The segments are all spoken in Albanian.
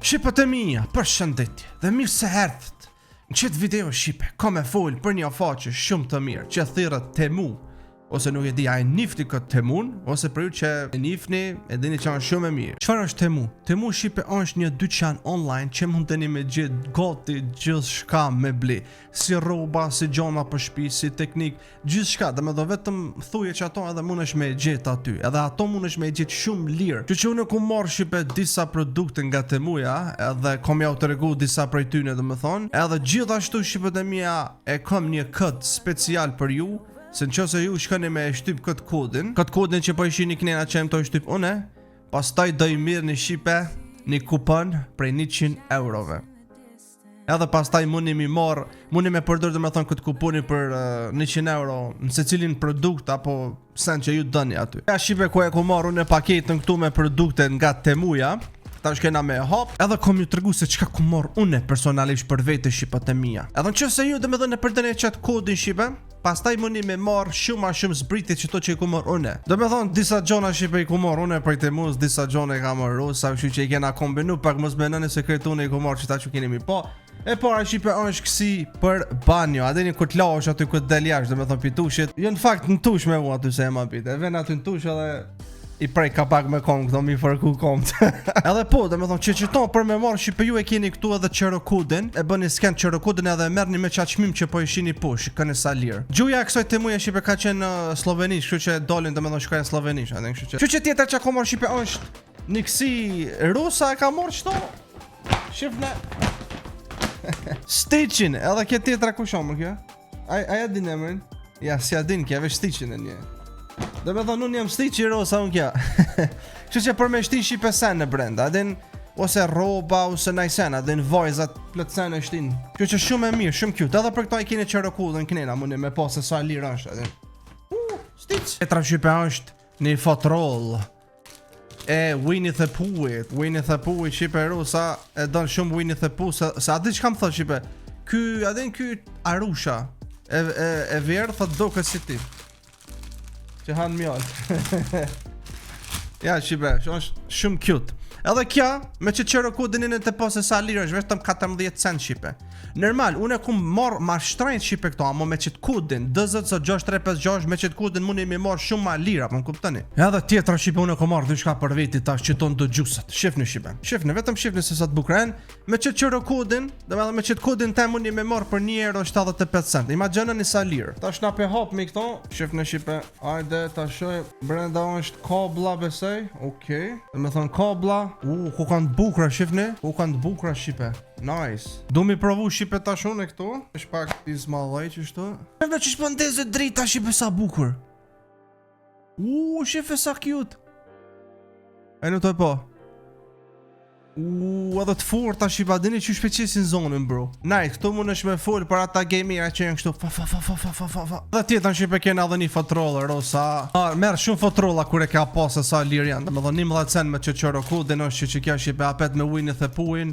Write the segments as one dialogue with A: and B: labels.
A: Shqipët e mija, përshëndetje dhe mirë se erdhët. Në qëtë video shqipe, ka me folë për një faqe shumë të mirë që thirrët Temu, ose nuk e di a e nifni këtë Temun, ose për ju që e nifni, e dini që është shumë e mirë. Çfarë është Temu? Temu shqipe është një dyqan online që mundeni me gjetë gati gjithçka me ble, si rroba, si gjona për shtëpi, si teknik, gjithçka, domethënë vetëm thuje që ato edhe mundesh me gjetë aty. Edhe ato mundesh me gjetë shumë lirë. Që unë ku marr shqipe disa produkte nga Temuja, edhe kam ja u tregu disa prej tyre domethënë, edhe gjithashtu shqipët e mia e kam një kod special për ju. Se nëse ju shkoni me shtyp këtë kodin që po i shihni kënena që më to shtyp unë, pastaj do i mirë në shqipe një kupon prej 100 eurove. Edhe pastaj mundi me përdor domethënë këtë kuponin për 100 euro në secilin produkt apo sen që ju doni aty. Ja shqipe ku e ku marr unë paketën këtu me produkte nga Temuja. Tash kena me hap, edhe kom ju tregu se çka ku marr unë personalisht për vetë shqipat e mia. Edhe nëse ju domethënë e përdorni çat kodin shqipe, pastaj mundi me marr shumë zbritje që to që i ku marr unë. Domethënë disa gjona shqipe i ku marr unë prej Temus, disa gjona i kam marrë sa kështu që i kena kombinu pak mos bënën sekretun e ku marr që ta që keni mi po. E para shqipe është kësi për banjo, a deni kur t'laosh aty ku del jashtë, domethënë pitushit. Jo në fakt në tush me mua aty se e ma pit. E vjen aty në tush edhe i prej ka pak me kom këto mi fërku kom. Edhe po, domethënë që çton për me marr shqipe ju e keni këtu edhe QR kodin, e bëni scan QR kodin edhe e merrni me çat çmim që po i shihni poshtë, kanë sa lirë. Gjuja e kësaj Temuja shqipe ka qenë në slovenisht, kështu që dolin domethënë shkojnë në slovenisht, atë kështu që. Kështu që tjetër çka ka marr shqipe është niksi rusa e ka marr çto? Shifne. Stitchin, edhe kjo tjetra ku shomë kjo? Ai din emrin? Ja, si a din kjo, veç Stitchin e një. Dhe me thonë unë jam Stitch i rosa unë kja. Kështu që për me shtin shqipe sen në brenda, adin ose roba ose najsen, adin vajzat plët sen e shtin. Kështu që shumë e mirë, shumë cute. Edhe për këto i keni qërë kodën kënena, mundi me po se sa lirë është, adin. Stitch. Petra shqipe është një fotroll e Winnie the Poohit. Winnie the Poohit shqipe rosa e donë shumë Winnie the Pooh, se adi që kam thot shqipe. Ky Arusha e verë thot do këtë si ti. Që hanë mjallë. Ja, shqipe, është shumë cute. Edhe kja, me që qërë kodin në të po se sa lirë është vetëm 14 cent shqipe. Normal, unë e kum marrë ma shtrajnë shqipe këto, amo me qëtë kodin, DZ 6356, me qëtë kodin mundi me marrë shumë ma lira, më në kuptani. Edhe tjetra shqipe unë e kum marrë dyshka për veti tash që tonë dë gjusat. Shifni shqipe. Shifni, vetëm shifni se sa të bukren. Me qëtë qërë kodin, dhe me qëtë kodin te mundi me marrë për 1,75 €. Imagine një sa lirë. Tash na pe hap me këto. Shifni shqipe. Ajde, tash shoj. Brenda është kabla besoj. Okej. Dhe me thonë kabla. Ku kanë të bukra shifni? Ku kanë të bukra shqipe? Nice. Du mi provu shqipe tash unë e këtu. Është pak izmallaj që shto. Shqipe që shpëndeze drita shqipe sa bukur. Shqipe sa cute. E në toj po. Edhe të forta shqipa, dini që shpeqesin zonën bro. Nice, këtu mund është me full për ata gamera që janë kështu fa. Dhe tjetën shqipe kena edhe një fotroller rosa. Merë shumë fotrolla kur e ka pasë sa lirë janë. Dhe me dhe 11 cent me që qërë kodin është që kja shqipe apet me Winnie the Poohin.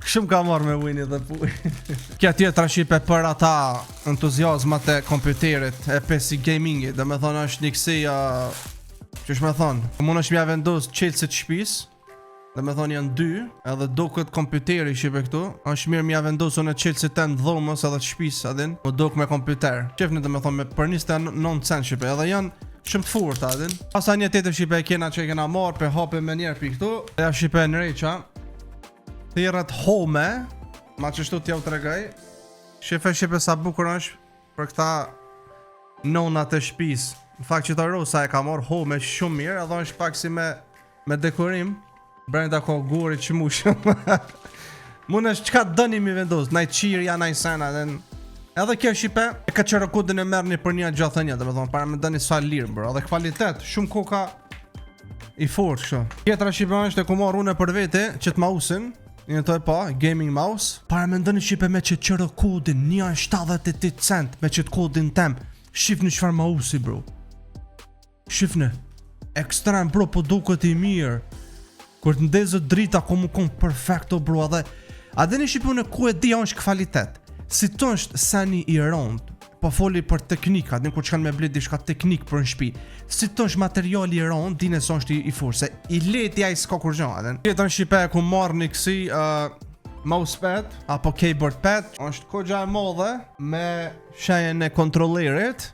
A: Shumë ka marrë me Winnie the Poohin. Kja tjetra shqipe për ata entuziazmat e kompjuterit, e PC gamingit. Dhe me thonë është një kësi që shme thonë, mund është mja vendos qelësit shpis. Dhe me thonë janë 2. Edhe do këtë kompjuteri shqipe këtu. është mirë mja vendos unë qelësit të në dhomës edhe shpis adin. Më do këtë me kompjuter. Qefni dhe me thonë me për 29 cent shqipe. Edhe janë shumë të furt adin. Pasa një tjetër shqipe e kena që e kena marrë pe hape me njerë pi këtu. Eja shqipe në reqa. Thirët home. Ma që shtu t'ja u tregaj. Shqipe sa bukur është për këta nonat e shpis. Në fakt që të rosa e ka marrë home shumë mirë, edhe është pak si me dekorim. Brenda ko guri që mu shumë. Mune është qka dëni mi vendos, naj qirja, naj sena. Edhe kjo shqipe, e ka qërë kodin e merë një për një gjathënja, dhe me thonë, para me dëni sa lirë, bro. Edhe kvalitet, shumë koka i fort kështë. Kjetra shqipe është e ku marrë une për vete, që të mausin. Një të e pa, gaming mouse. Para me dëni shqipe me që qërë kodin, 1,78 cent me që të kodin tem. Shifni qëfar mausi, bro. Shifne, ekstrem bro, po duket i mirë. Kur të ndezët drita ku mu konë perfekto bro. Adhe, adhe një shqipune ku e dhja është kvalitet. Si të është seni i rëndë, po foli për teknika, din kur çkan me blet diçka teknik për në shtëpi. Si tosh materiali i rond, dinë se është i fortë, se i leti ai s'ka kur gjë. Tjetër shqipe ku marrni kësi mousepad apo keyboard pad, është kogja e madhe me shenjën e kontrollerit.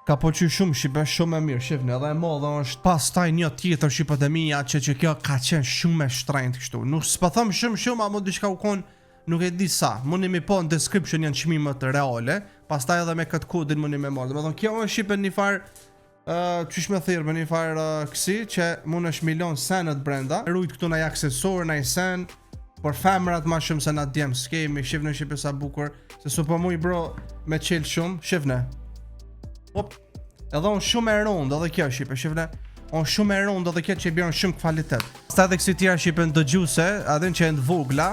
A: Ka po që shumë shqipe shumë e mirë, shifni, edhe e madhe është pastaj një tjetër shqipët e mija që kjo ka qenë shumë e shtrenjtë kështu. Nuk s'pa thëm shumë, a mu diçka u konë, nuk e di sa. Mundi mi po në description janë çmimet reale, pastaj edhe me këtë kodin mundi me marrë. Domethënë kjo është shqipe një farë qysh me thirë, me një farë kësi që mund është milion senet brenda. Rujt këtu na aksesor, na i sen, por femrat ma shumë se na djemë skemi, shifne shqipe sa bukur, se su po mu i bro me qelë shumë, shifne. Op, edhe unë shumë e rondë, edhe kjo shqipe, shifne. Unë shumë e rondë, edhe kjo që i bjërën shumë kvalitet. Sta edhe kësi tjera shqipe në dëgjuse, adin që e në vogla,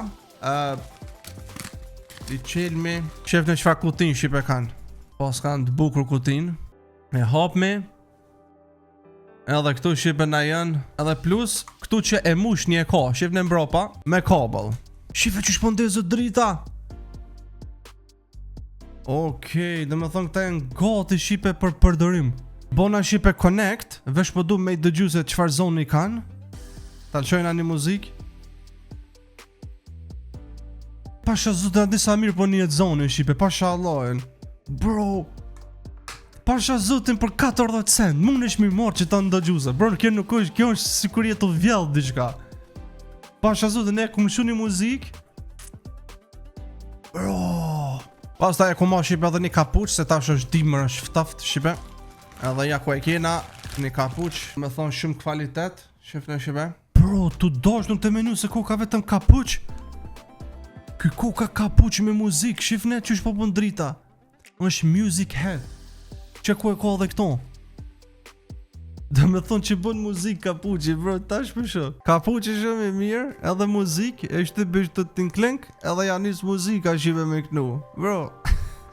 A: i qelmi, shifne qëfar kutin shqipe kanë. Po s'kanë të bukur kutin, me hapmi, edhe këtu shqipe na janë, edhe plus, këtu që e mush një e ka, shifne mbropa, me kabel. Shife që shpondezë drita. Okej, dhe me thonë këta e në gati shqipe për përdorim. Bona shqipe connect, vesh po du me i dëgju se qëfar zonë i kanë. Ta lëshojna një muzik. Pasha zotë në disa mirë po një zonë shqipe, pasha Allahin. Bro, pasha zotin për 40 cent, mund është mi marë që ta në dëgju se. Bro, kjo është si kur jetu vjellë diqka. Pasha zotin e ku më shu një muzik. Bro. Pas ta e ku ma shqipe edhe një kapuq, se ta është dimër është ftaft shqipe. Edhe ja ku e kena një kapuq, me thonë shumë kvalitet, shifne shqipe. Bro, tu dosh në të menu se ku ka vetëm kapuq? Ky ku ka kapuq me muzik, shifne që është po pun drita. është music head. Që ku e ka dhe këto? Dhe me thonë që bën muzik kapuqi, bro, tash për shë. Kapuqi shumë i mirë, edhe muzik, e shtë bësh të tinklink, edhe janë njës muzika shive me kënu. Bro,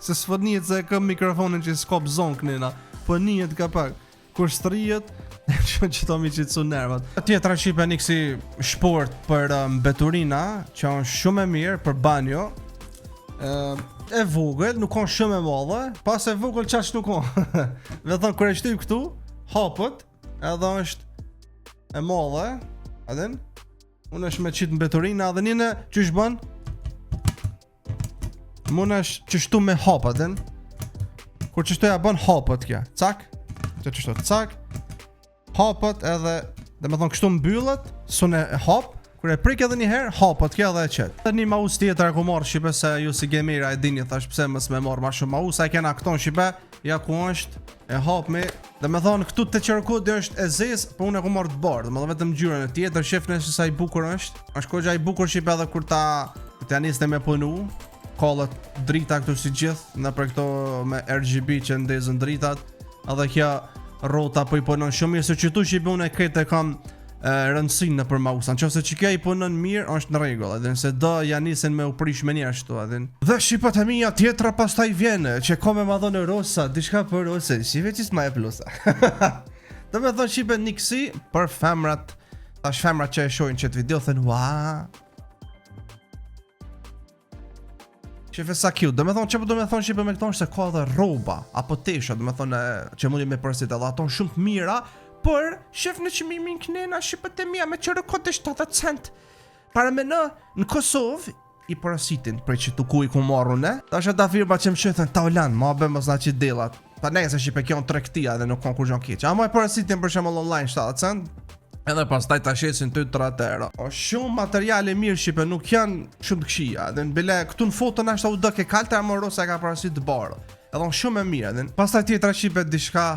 A: se s'fë njët se e këm mikrofonin që s'kop zonë kënina, po njët ka pak, kur s'trijet, që to mi qitësu nervat. Tjetra shipe një kësi shport për mbeturina, që është shumë e mirë për banjo, e vogël, nuk kanë shumë e madhe, pas e vogël qash nuk kanë. Dhe thonë, kër e shtyp këtu, hapët, edhe është e madhe, adin, unë është me qitë mbeturina, edhe njëne që është bën, mund është që shtu me hap, adin, kur që shtuja bën hapët kja, cak, që shtu cak, hapët edhe, dhe me thonë kështu mbyllët, sun e hap, kur e prik edhe njëherë, hapët kja dhe e qetë. Dhe një maus tjetër e ku marrë shqipe, se ju si gamera e dini, thash pse mës me marrë ma shumë maus, a i kena këton shqipe, ja ku është, e hapmi, dhe me thonë këtu të qërkodi është e zez, po unë e ku marrë të bardë, më dhe vetëm gjyren e tjetër, shifne se sa i bukur është kogja i bukur shqipe edhe kur ta janisne me punu, kallët drita këtu si gjithë, në për këto me RGB që ndezën dritat, edhe kja rota po i punon shumë mirë, se që tu shqipe unë e krejt e kam rëndësin në për mausan, që ose që kja i punon mirë është në regull, edhe nëse do janisen me u prish me një ashtu, edhe. Dhe shqipat e mija tjetra pas ta i vjene, që ko me madhone rosa, diçka për rosa, shive qis ma e plusa. Dhe me thonë shqipe një kësi për femrat, tash femrat që e shojnë qëtë video, thënë, waa. Shife sa cute, dhe me thonë që po do me thonë shqipe me këtonë se ka dhe roba, apo tesha, dhe me thonë që mundi me përësit edhe ato shumë të mira, por shef në që mimin kënena shqipët e mija me që rëkot e 70 cent. Para me në Kosovë i përësitin prej që të ku i ku marru ne. Ta është ata firma që më shëthën ta olan, ma be më zna që delat. Pa ne se shqipe kjo në trektia dhe nuk kanë kur gjon keqe. Ama e përësitin për shemë online 70 cent. Edhe pas taj ta shesin të 3 euro. O shumë materiale mirë shqipe nuk janë shumë të këshia. Dhe në bile këtu në foto në ashtë u dëke kalta e moro se ka përësit të barë. Edhe në shumë e mirë. Dhe pas taj tjetra shqipe dishka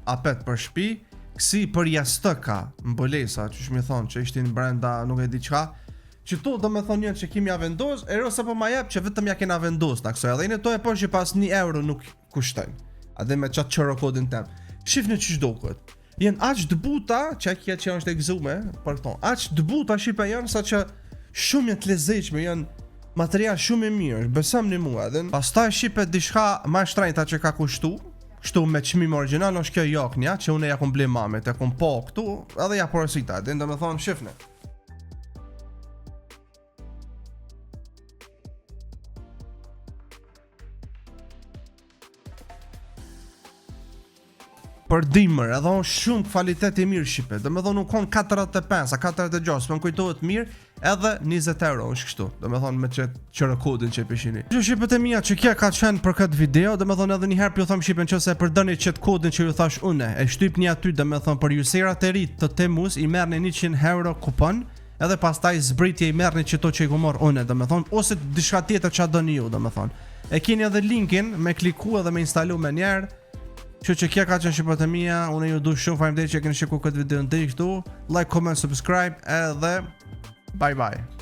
A: apet për shpi. Kësi për jastëka, mbëlesa, që shmi thonë që ishtin brenda nuk e di qka, që to do me thonë njën që kim ja vendos, e rosa po ma jep që vetëm ja kena vendos në kësoj, edhe i në to e po që pas 1 euro nuk kushtojnë, adhe me qatë qërë kodin tem. Shifni që shdo këtë, jenë aq dëbuta, që e kje që janë është egzume, për këton, aq dëbuta shqipe janë sa që shumë jenë të lezeqme, janë material shumë i mirë, besëm një mua, edhe pas ta shqipe dishka ma shtrajta që ka kushtu, kështu me çmim original është kjo jaknja që unë ja kom ble mamit, e kom po këtu edhe ja porosita, dhe me thonë shifne. për dimër, edhe on shumë kvalitet i mirë shipe. Domethënë nuk kon 45, a 46, më kujtohet mirë, edhe 20 euro është kështu. Domethënë me QR kodin që e peshini. Që shipet e mia që kjo ka qenë për këtë video, domethënë edhe një herë ju them shipen nëse e përdorni QR kodin që ju thash unë, e shtypni aty domethënë për userat e rit të Temus i merrni 100 euro kupon. Edhe pastaj zbritje i merrni çto që i ku marr unë, domethënë, ose diçka tjetër ç'a doni ju, domethënë. E keni edhe linkin me kliku edhe me instalu me njerë. Që kjo ka qenë shqipët e mia. Unë ju du shumë, faleminderit që keni shikuar këtë video deri këtu. Like, comment, subscribe edhe bye bye.